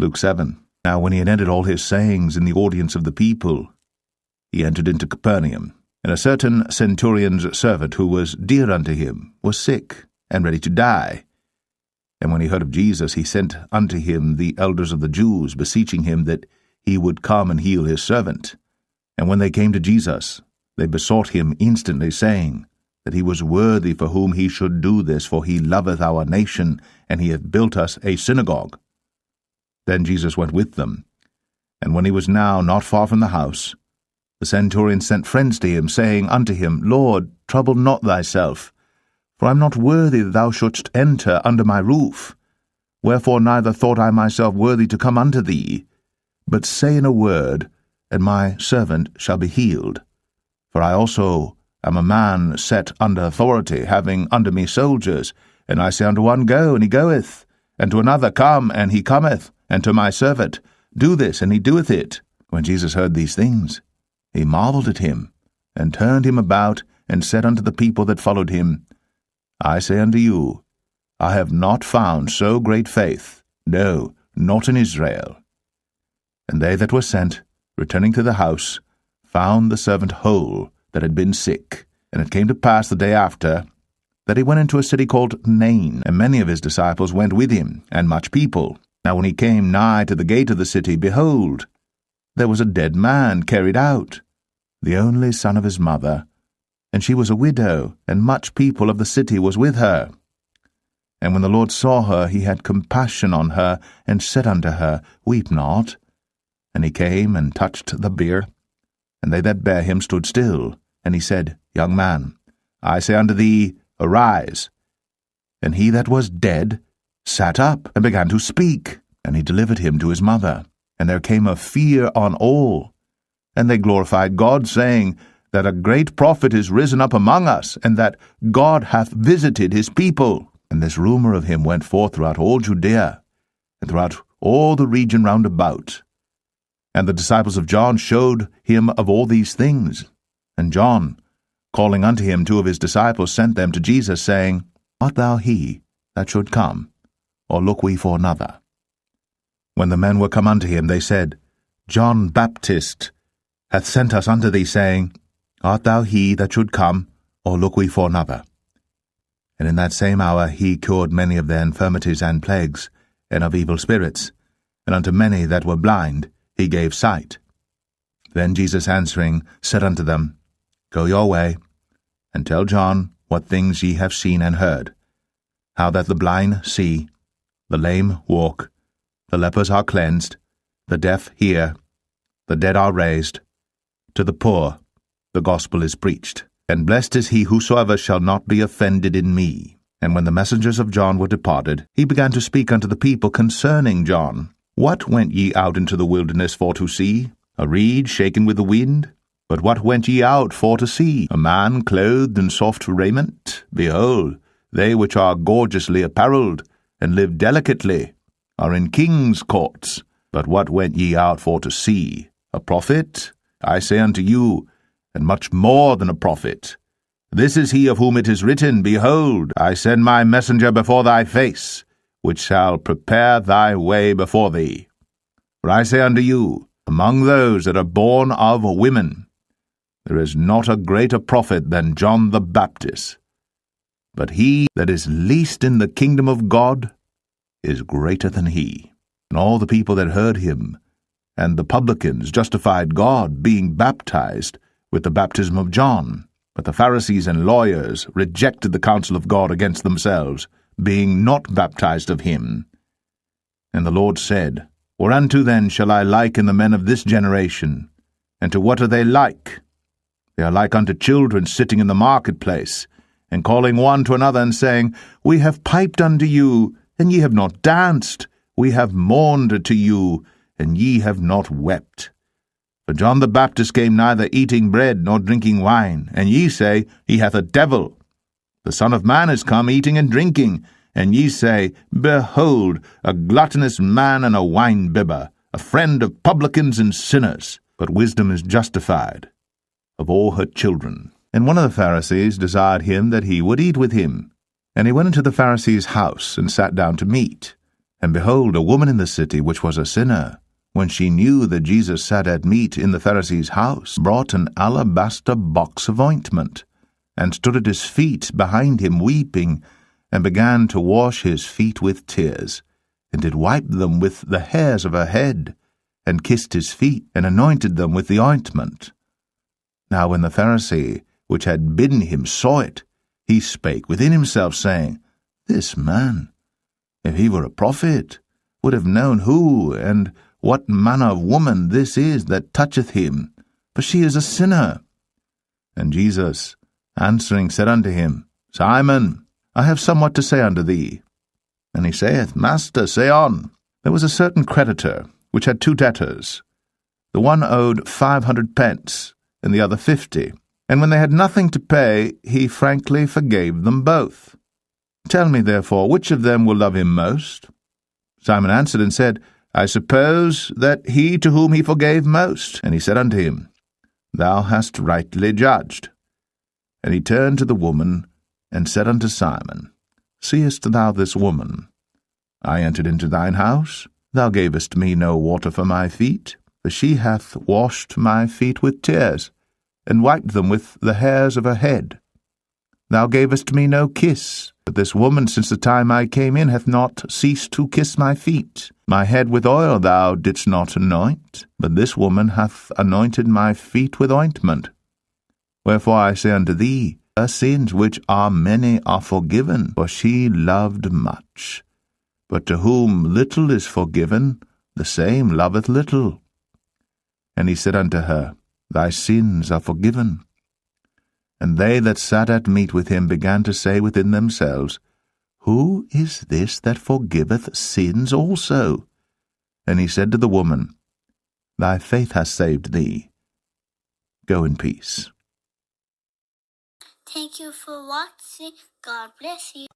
Luke 7. Now when he had ended all his sayings in the audience of the people, he entered into Capernaum. And a certain centurion's servant, who was dear unto him, was sick, and ready to die. And when he heard of Jesus, he sent unto him the elders of the Jews, beseeching him that he would come and heal his servant. And when they came to Jesus, they besought him instantly, saying, that he was worthy for whom he should do this, for he loveth our nation, and he hath built us a synagogue. Then Jesus went with them, and when he was now not far from the house, the centurion sent friends to him, saying unto him, Lord, trouble not thyself, for I am not worthy that thou shouldst enter under my roof. Wherefore neither thought I myself worthy to come unto thee, but say in a word, and my servant shall be healed. For I also am a man set under authority, having under me soldiers, and I say unto one, Go, and he goeth, and to another, Come, and he cometh, and to my servant, Do this, and he doeth it. When Jesus heard these things, he marveled at him, and turned him about, and said unto the people that followed him, I say unto you, I have not found so great faith, no, not in Israel. And they that were sent, returning to the house, found the servant whole that had been sick. And it came to pass the day after, that he went into a city called Nain, and many of his disciples went with him, and much people. Now when he came nigh to the gate of the city, behold, there was a dead man carried out, the only son of his mother, and she was a widow, and much people of the city was with her. And when the Lord saw her, he had compassion on her, and said unto her, Weep not. And he came and touched the bier, and they that bare him stood still. And he said, Young man, I say unto thee, Arise. And he that was dead sat up, and began to speak, and he delivered him to his mother. And there came a fear on all, and they glorified God, saying, that a great prophet is risen up among us, and that God hath visited his people. And this rumor of him went forth throughout all Judea, and throughout all the region round about. And the disciples of John showed him of all these things. And John, calling unto him 2 of his disciples, sent them to Jesus, saying, Art thou he that should come, or look we for another? When the men were come unto him, they said, John Baptist hath sent us unto thee, saying, Art thou he that should come, or look we for another? And in that same hour he cured many of their infirmities and plagues, and of evil spirits, and unto many that were blind he gave sight. Then Jesus answering said unto them, Go your way, and tell John what things ye have seen and heard, how that the blind see, the lame walk, the lepers are cleansed, the deaf hear, the dead are raised, to the poor the gospel is preached. And blessed is he whosoever shall not be offended in me. And when the messengers of John were departed, he began to speak unto the people concerning John. What went ye out into the wilderness for to see? A reed shaken with the wind? But what went ye out for to see? A man clothed in soft raiment? Behold, they which are gorgeously apparelled, and live delicately, are in kings' courts. But what went ye out for to see? A prophet? I say unto you, and much more than a prophet. This is he of whom it is written, Behold, I send my messenger before thy face, which shall prepare thy way before thee. For I say unto you, among those that are born of women, there is not a greater prophet than John the Baptist. But he that is least in the kingdom of God is greater than he. And all the people that heard him, and the publicans, justified God, being baptized with the baptism of John. But the Pharisees and lawyers rejected the counsel of God against themselves, being not baptized of him. And the Lord said, Whereunto then shall I liken the men of this generation? And to what are they like? They are like unto children sitting in the marketplace, and calling one to another, and saying, We have piped unto you, and ye have not danced. We have mourned to you, and ye have not wept. For John the Baptist came neither eating bread nor drinking wine, and ye say, He hath a devil. The Son of Man is come eating and drinking, and ye say, Behold, a gluttonous man and a wine-bibber, a friend of publicans and sinners. But wisdom is justified of all her children. And one of the Pharisees desired him that he would eat with him. And he went into the Pharisee's house, and sat down to meat. And behold, a woman in the city, which was a sinner, when she knew that Jesus sat at meat in the Pharisee's house, brought an alabaster box of ointment, and stood at his feet behind him weeping, and began to wash his feet with tears, and did wipe them with the hairs of her head, and kissed his feet, and anointed them with the ointment. Now when the Pharisee, which had bidden him, saw it, he spake within himself, saying, This man, if he were a prophet, would have known who and what manner of woman this is that toucheth him, for she is a sinner. And Jesus, answering, said unto him, Simon, I have somewhat to say unto thee. And he saith, Master, say on. There was a certain creditor, which had 2 debtors. The one owed 500 pence, and the other 50. And when they had nothing to pay, he frankly forgave them both. Tell me, therefore, which of them will love him most? Simon answered and said, I suppose that he to whom he forgave most. And he said unto him, Thou hast rightly judged. And he turned to the woman, and said unto Simon, Seest thou this woman? I entered into thine house. Thou gavest me no water for my feet, for she hath washed my feet with tears, and wiped them with the hairs of her head. Thou gavest me no kiss, but this woman since the time I came in hath not ceased to kiss my feet. My head with oil thou didst not anoint, but this woman hath anointed my feet with ointment. Wherefore I say unto thee, her sins, which are many, are forgiven, for she loved much. But to whom little is forgiven, the same loveth little. And he said unto her, Thy sins are forgiven. And they that sat at meat with him began to say within themselves, Who is this that forgiveth sins also? And he said to the woman, Thy faith hath saved thee. Go in peace. Thank you for watching. God bless you.